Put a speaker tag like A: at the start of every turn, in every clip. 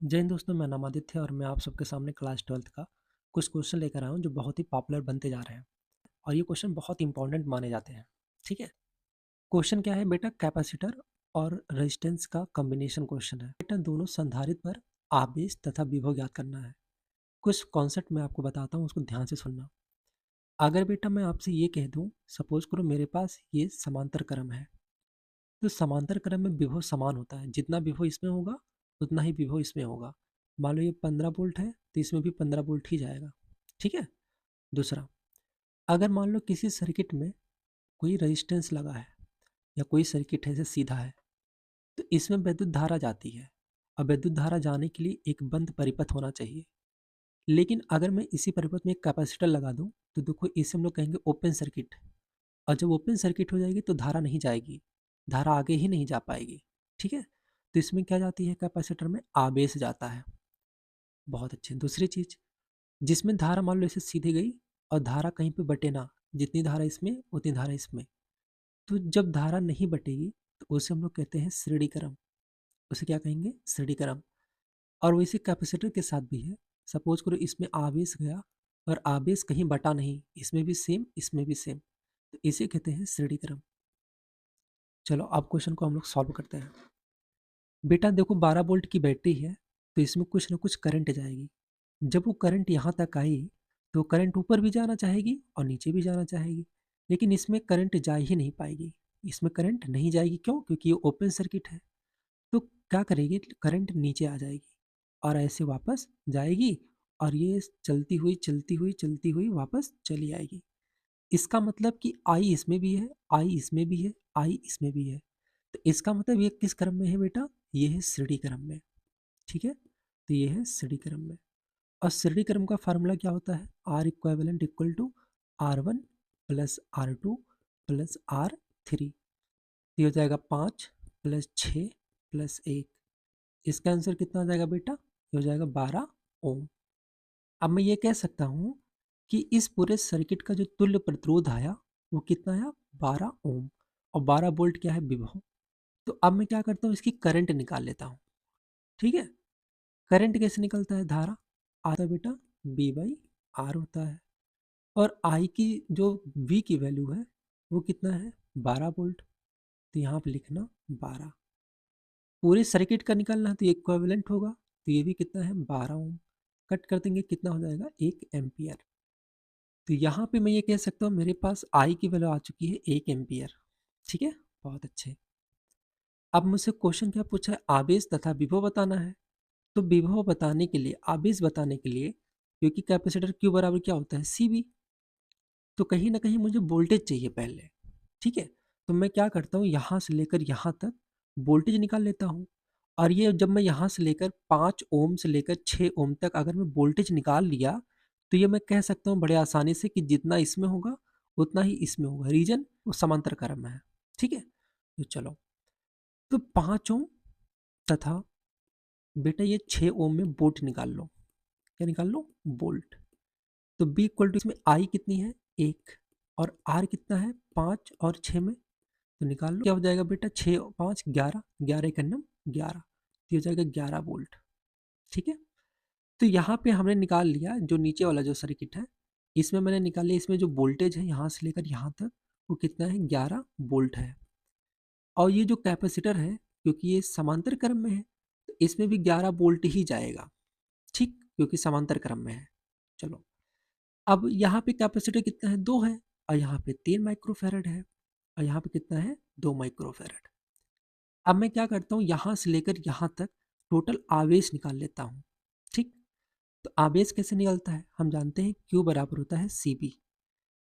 A: जय हिंद दोस्तों, मेरा नाम आदित्य है और मैं आप सबके सामने क्लास 12th का कुछ क्वेश्चन लेकर आया हूँ जो बहुत ही पॉपुलर बनते जा रहे हैं और ये क्वेश्चन बहुत इंपॉर्टेंट माने जाते हैं। ठीक है। क्वेश्चन क्या है बेटा? कैपेसिटर और रेजिस्टेंस का कॉम्बिनेशन क्वेश्चन है बेटा। दोनों संधारित्र पर आवेश तथा विभव ज्ञात करना है। कुछ कॉन्सेप्ट मैं आपको बताता हूँ, उसको ध्यान से सुनना। अगर बेटा मैं आपसे ये कह दूँ, सपोज करो मेरे पास ये समांतर क्रम है, तो समांतर क्रम में विभव समान होता है। जितना विभव इसमें होगा उतना ही विभव इसमें होगा। मान लो ये 15 वोल्ट है तो इसमें भी 15 वोल्ट ही जाएगा। ठीक है। दूसरा, अगर मान लो किसी सर्किट में कोई रेजिस्टेंस लगा है या कोई सर्किट है, ऐसे सीधा है, तो इसमें विद्युत धारा जाती है। अब विद्युत धारा जाने के लिए एक बंद परिपथ होना चाहिए। लेकिन अगर मैं इसी परिपथ में एक कैपेसिटर लगा दूं, तो देखो इसे हम लोग कहेंगे ओपन सर्किट। और जब ओपन सर्किट हो जाएगी तो धारा नहीं जाएगी, धारा आगे ही नहीं जा पाएगी। ठीक है। तो इसमें क्या जाती है? कैपेसिटर में आवेश जाता है। बहुत अच्छे। दूसरी चीज, जिसमें धारा मान लो इसे सीधी गई और धारा कहीं पे बटे ना, जितनी धारा इसमें उतनी धारा इसमें, तो जब धारा नहीं बटेगी तो उसे हम लोग कहते हैं श्रेणी क्रम। उसे क्या कहेंगे? श्रेणी क्रम। और वैसे कैपेसिटर के साथ भी है। सपोज करो इसमें आवेश गया और आवेश कहीं बटा नहीं, इसमें भी सेम इसमें भी सेम, तो इसे कहते हैं श्रेणी क्रम। चलो अब क्वेश्चन को हम लोग सॉल्व करते हैं। बेटा देखो 12 वोल्ट की बैटरी है, तो इसमें कुछ ना कुछ करंट जाएगी। जब वो करंट यहाँ तक आई तो करंट ऊपर भी जाना चाहेगी और नीचे भी जाना चाहेगी, लेकिन इसमें करंट जा ही नहीं पाएगी। इसमें करंट नहीं जाएगी, क्यों? क्योंकि ये ओपन सर्किट है। तो क्या करेगी? करंट नीचे आ जाएगी और ऐसे वापस जाएगी और ये चलती हुई चलती हुई वापस चली आएगी। इसका मतलब कि आई इसमें भी है, आई इसमें भी है, आई इसमें भी है। तो इसका मतलब ये किस क्रम में है बेटा? ये है श्रेणी क्रम में। ठीक है। तो ये है श्रेणी क्रम में। और श्रेणी क्रम का फार्मूला क्या होता है? R equivalent equal to R1 plus R2 plus R3। ये हो जाएगा 5 प्लस 6 प्लस 1। इसका आंसर कितना आ जाएगा बेटा? ये हो जाएगा 12 ओम। अब मैं ये कह सकता हूँ कि इस पूरे सर्किट का जो तुल्य प्रतिरोध आया वो कितना आया? 12 ओम। और 12 वोल्ट क्या है? विभव। तो अब मैं क्या करता हूँ, इसकी करंट निकाल लेता हूँ। ठीक है। करंट कैसे निकलता है? धारा आता है बेटा बी बाई आर होता है। और आई की जो वी की वैल्यू है वो कितना है? 12 वोल्ट। तो यहाँ पे लिखना 12। पूरे सर्किट का निकालना है तो इक्विवेलेंट होगा, तो ये भी कितना है? 12 ओम। कट कर देंगे, कितना हो जाएगा? 1 एम्पियर। तो यहाँ पे मैं ये कह सकता हूँ मेरे पास आई की वैल्यू आ चुकी है 1 एम्पियर। ठीक है। बहुत अच्छे। अब मुझसे क्वेश्चन क्या पूछा है? आवेश तथा विभव बताना है। तो विभव बताने के लिए, आवेश बताने के लिए, क्योंकि कैपेसिटर Q बराबर क्या होता है? CV। तो कहीं ना कहीं मुझे वोल्टेज चाहिए पहले। ठीक है। तो मैं क्या करता हूँ, यहाँ से लेकर यहाँ तक वोल्टेज निकाल लेता हूँ। और ये जब मैं यहाँ से लेकर 5 ओम से लेकर 6 ओम तक अगर मैं वोल्टेज निकाल लिया, तो ये मैं कह सकता हूँ बड़े आसानी से कि जितना इसमें होगा उतना ही इसमें होगा। रीजन वो समांतर क्रम में है। ठीक है। तो चलो, तो 5 ओम तथा बेटा ये 6 ओम में वोल्ट निकाल लो। क्या निकाल लो? वोल्ट। तो बी इक्वल टू, इसमें आई कितनी है? 1। और आर कितना है? 5 और 6 में, तो निकाल लो। क्या हो जाएगा बेटा? 6 5 11, 11 का नम 11, तो हो जाएगा 11 वोल्ट। ठीक है। तो यहाँ पे हमने निकाल लिया जो नीचे वाला जो सर्किट है, इसमें मैंने निकाल लिया। इसमें जो वोल्टेज है यहाँ से लेकर यहाँ तक वो कितना है? 11 वोल्ट है। और ये जो कैपेसिटर है, क्योंकि ये समांतर क्रम में है, तो इसमें भी 11 वोल्ट ही जाएगा। ठीक, क्योंकि समांतर क्रम में है। चलो, अब यहाँ पे कैपेसिटर कितना है? 2 है। और यहाँ पे 3 माइक्रोफैरड है। और यहाँ पे कितना है? 2 माइक्रोफैरड। अब मैं क्या करता हूँ, यहाँ से लेकर यहाँ तक टोटल आवेश निकाल लेता हूँ। ठीक। तो आवेश कैसे निकलता है? हम जानते हैं Q बराबर होता है CB।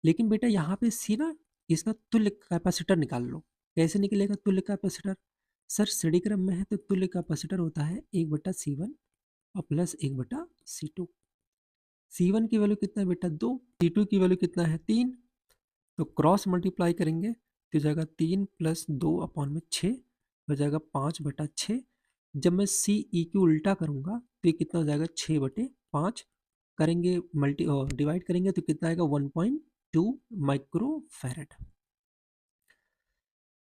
A: लेकिन बेटा यहाँ पे C ना, इसका तुल्य कैपेसिटर निकाल लो। कैसे निकलेगा तुल्य कैपेसिटर? सर श्रेणी क्रम में है तो तुल्य कैपेसिटर होता है 1/C1 और प्लस 1/C2। C1 की वैल्यू कितना है बेटा? 2। C2 की वैल्यू कितना है? 3। तो क्रॉस मल्टीप्लाई करेंगे तो जाएगा 3 प्लस 2 अपॉन में 6, हो जाएगा 5/6। जब मैं सी ई की उल्टा करूंगा तो ये कितना हो जाएगा? 6/5 करेंगे, मल्टी डिवाइड करेंगे तो कितना आएगा? 1.2 माइक्रो फैरड।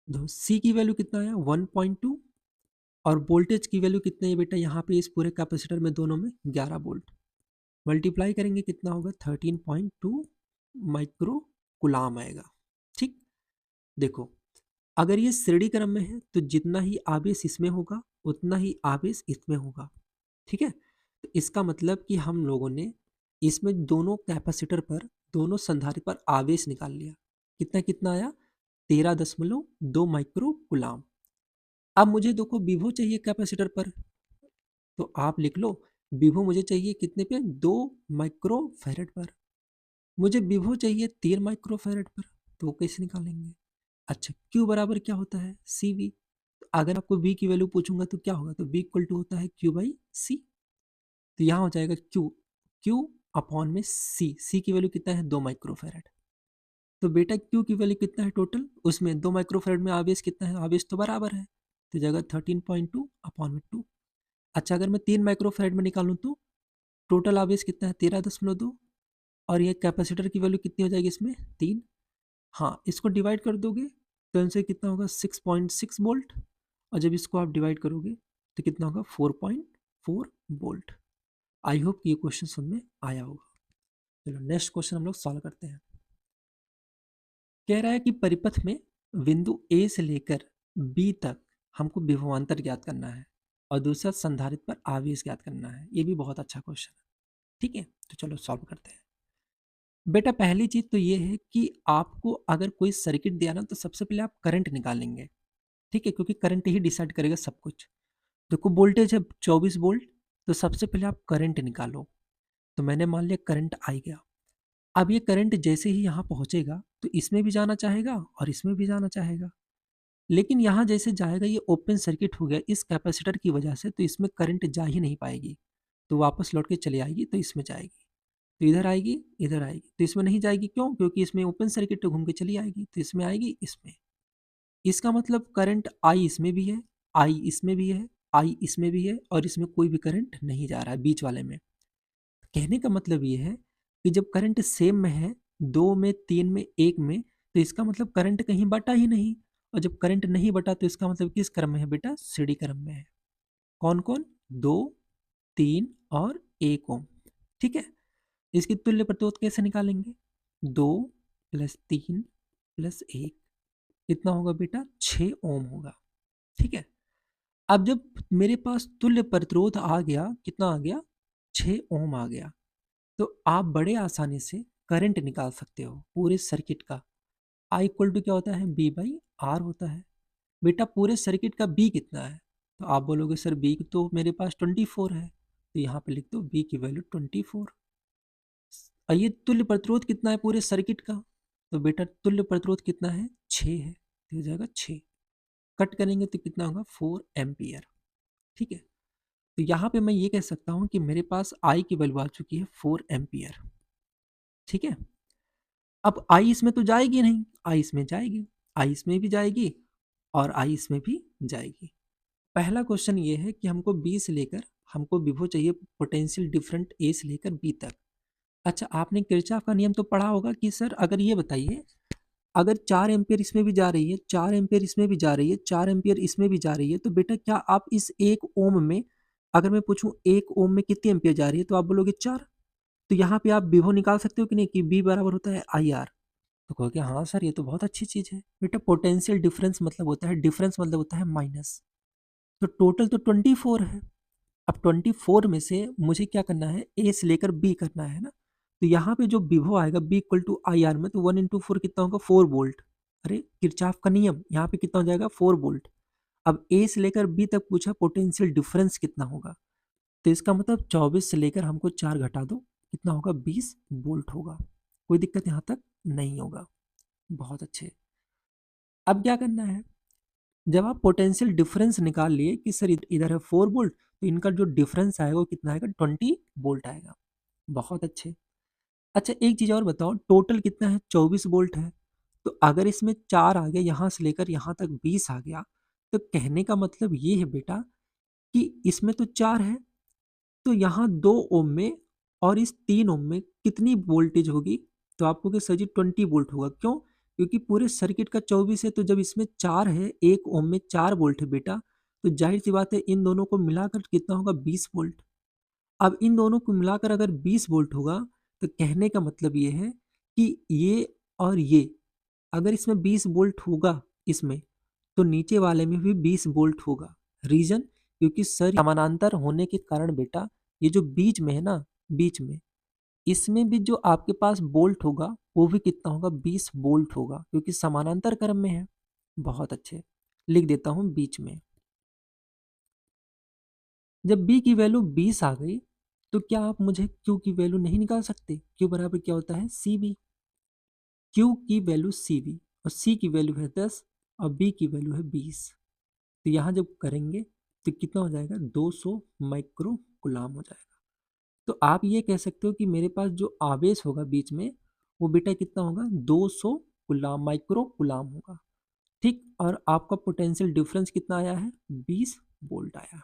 A: तो सी की वैल्यू कितना आया? 1.2 और वोल्टेज की वैल्यू कितनी है बेटा, यहाँ पे इस पूरे कैपेसिटर में दोनों में 11 वोल्ट। मल्टीप्लाई करेंगे कितना होगा, 13.2 माइक्रो कुलाम आएगा। ठीक, देखो अगर ये श्रेणी क्रम में है तो जितना ही आवेश इसमें होगा उतना ही आवेश इसमें होगा। ठीक है, तो इसका मतलब कि हम लोगों ने इसमें दोनों कैपेसिटर पर, दोनों संधारित्र पर आवेश निकाल लिया। कितना कितना आया, 13.2 माइक्रो कुलाम। अब मुझे देखो विभव चाहिए कैपेसिटर पर, तो आप लिख लो विभव मुझे चाहिए कितने पे, 2 माइक्रो फैरेड पर। मुझे विभव चाहिए 3 माइक्रो फैरेड पर, तो वो कैसे निकालेंगे। अच्छा, Q बराबर क्या होता है, CV। अगर आपको V की वैल्यू पूछूंगा तो क्या होगा, तो V इक्वल टू होता है Q/C। तो यहाँ हो जाएगा Q अपॉन में C की वैल्यू कितना है, 2 माइक्रोफैरड। तो बेटा Q की वैल्यू कितना है टोटल, उसमें 2 माइक्रोफैरड में आवेश कितना है, आवेश तो बराबर है, तो जगह 13.2 अपॉन में 2। अच्छा, अगर मैं 3 माइक्रोफैरड में निकालूं तो टोटल आवेश कितना है, 13.2, और ये कैपेसिटर की वैल्यू कितनी हो जाएगी इसमें, 3। हाँ, इसको डिवाइड कर दोगे तो आंसर कितना होगा, 6.6 वोल्ट। और जब इसको आप डिवाइड करोगे तो कितना होगा, 4.4 वोल्ट। आई होप कि ये क्वेश्चन समझ में आया होगा। चलो नेक्स्ट क्वेश्चन हम लोग सॉल्व करते हैं। कह रहा है कि परिपथ में बिंदु ए से लेकर बी तक हमको विभवांतर ज्ञात करना है और दूसरा संधारित्र पर आवेश ज्ञात करना है। ये भी बहुत अच्छा क्वेश्चन है। ठीक है, तो चलो सॉल्व करते हैं। बेटा पहली चीज तो ये है कि आपको अगर कोई सर्किट दिया ना तो सबसे पहले आप करंट निकालेंगे। ठीक है, क्योंकि करंट ही डिसाइड करेगा सब कुछ। देखो वोल्टेज है 24 वोल्ट, तो सबसे पहले आप करंट निकालो। तो मैंने मान लिया करंट आ गया। अब ये करंट जैसे ही यहाँ पहुंचेगा तो इसमें भी जाना चाहेगा और इसमें भी जाना चाहेगा, लेकिन यहाँ जैसे जाएगा ये ओपन सर्किट हो गया इस कैपेसिटर की वजह से, तो इसमें करंट जा ही नहीं पाएगी, तो वापस लौट के चली आएगी, तो इसमें जाएगी, तो इधर आएगी इधर आएगी, तो इसमें नहीं जाएगी। क्यों, क्योंकि इसमें ओपन सर्किट तो घूम के चली आएगी, तो इसमें आएगी इसमें। इसका मतलब करंट आई इसमें भी है, आई इसमें भी है, आई इसमें भी है, और इसमें कोई भी करंट नहीं जा रहा है बीच वाले में। कहने का मतलब ये है कि जब करंट सेम में है, 2 में 3 में 1 में, तो इसका मतलब करंट कहीं बटा ही नहीं। और जब करंट नहीं बटा तो इसका मतलब किस क्रम में है बेटा, सीढ़ी क्रम में है। कौन कौन, 2, 3 और 1 ओम। ठीक है, इसकी तुल्य प्रतिरोध कैसे निकालेंगे, 2 + 3 + 1 कितना होगा बेटा, 6 ओम होगा। ठीक है, अब जब मेरे पास तुल्य प्रतिरोध आ गया, कितना आ गया, 6 ओम आ गया, तो आप बड़े आसानी से करंट निकाल सकते हो पूरे सर्किट का। आई इक्वल टू क्या होता है, B/R होता है। बेटा पूरे सर्किट का B कितना है, तो आप बोलोगे सर B तो मेरे पास 24 है, तो यहाँ पे लिख दो B की वैल्यू 24। और ये तुल्य प्रतिरोध कितना है पूरे सर्किट का, तो बेटा तुल्य प्रतिरोध कितना है, 6 है, तो हो जाएगा 6। कट करेंगे तो कितना होगा, 4 एम्पियर। ठीक है, तो यहाँ पे मैं ये कह सकता हूँ कि मेरे पास I की वैल्यू आ चुकी है 4 एम्पियर। ठीक है, अब आई इसमें तो जाएगी नहीं, आई इसमें जाएगी, आई इसमें भी जाएगी और आई इसमें भी जाएगी। पहला क्वेश्चन ये है कि हमको बी से लेकर, हमको विभव चाहिए पोटेंशियल डिफरेंट ए से लेकर बी तक। अच्छा, आपने किरचॉफ का नियम तो पढ़ा होगा कि सर अगर ये बताइए, अगर 4 एम्पियर इसमें भी जा रही है, 4 एम्पियर इसमें भी जा रही है, 4 एम्पियर इसमें भी जा रही है, तो बेटा क्या आप इस 1 ओम में, अगर मैं पूछूं 1 ओम में कितनी एम्पियर जा रही है, तो आप बोलोगे 4। तो यहाँ पे आप विभव निकाल सकते हो कि नहीं, कि बी बराबर होता है IR। तो कहोगे हाँ सर ये तो बहुत अच्छी चीज़ है। बेटा पोटेंशियल डिफरेंस मतलब होता है, डिफरेंस मतलब होता है माइनस। तो टोटल तो 24 है। अब 24 में से मुझे क्या करना है, ए से लेकर बी करना है ना। तो यहाँ पे जो विभव आएगा B इक्वल टू IR में, तो 1 × 4 कितना होगा, 4 वोल्ट। अरे किरचॉफ का नियम, यहाँ पे कितना हो जाएगा, 4 वोल्ट। अब ए से लेकर बी तक पूछा पोटेंशियल डिफरेंस कितना होगा, तो इसका मतलब 24 से लेकर हमको 4 घटा दो, कितना होगा, 20 वोल्ट होगा। कोई दिक्कत यहाँ तक नहीं होगा। बहुत अच्छे। अब क्या करना है, जब आप पोटेंशियल डिफरेंस निकाल लिए कि सर इधर है 4 वोल्ट, तो इनका जो डिफरेंस आएगा वो कितना आएगा, 20 वोल्ट आएगा। बहुत अच्छे। अच्छा एक चीज़ और बताओ, टोटल कितना है, 24 वोल्ट है। तो अगर इसमें 4 आ गया, यहाँ से लेकर यहाँ तक 20 आ गया, तो कहने का मतलब ये है बेटा कि इसमें तो 4 है, तो यहाँ 2 ओम में और इस 3 ओम में कितनी वोल्टेज होगी, तो आपको कि सर जी 20 वोल्ट होगा। क्यों, क्योंकि पूरे सर्किट का 24 है, तो जब इसमें 4 है, 1 ओम में 4 वोल्ट है बेटा, तो जाहिर सी बात है इन दोनों को मिलाकर कितना होगा 20 वोल्ट। अब इन दोनों को मिलाकर अगर 20 वोल्ट होगा तो कहने का मतलब ये है कि ये और ये अगर इसमें 20 वोल्ट होगा इसमें, तो नीचे वाले में भी 20 वोल्ट होगा। रीजन, क्योंकि सर समानांतर होने के कारण बेटा ये जो बीच में है ना, बीच में इसमें भी जो आपके पास वोल्ट होगा वो भी कितना होगा 20 वोल्ट होगा, क्योंकि समानांतर क्रम में है। बहुत अच्छे, लिख देता हूं बीच में। जब b की वैल्यू 20 आ गई तो क्या आप मुझे q की वैल्यू नहीं निकाल सकते? q बराबर क्या होता है cv। q की वैल्यू cv और c की वैल्यू है 10 और b की वैल्यू है 20। तो यहाँ जब करेंगे तो कितना हो जाएगा 200 माइक्रो गुलाम हो जाएगा। तो आप ये कह सकते हो कि मेरे पास जो आवेश होगा बीच में वो बेटा कितना होगा 200 गुलाम माइक्रो गुलाम होगा। ठीक, और आपका पोटेंशियल डिफरेंस कितना आया है 20 वोल्ट आया,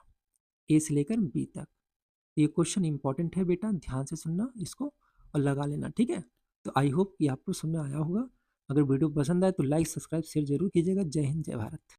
A: ए से लेकर बी तक। ये क्वेश्चन इंपॉर्टेंट है बेटा, ध्यान से सुनना इसको और लगा लेना, ठीक है। तो आई होप कि आपको समझ में आया होगा। अगर वीडियो पसंद आए तो लाइक सब्सक्राइब शेयर जरूर कीजिएगा। जय हिंद जय भारत।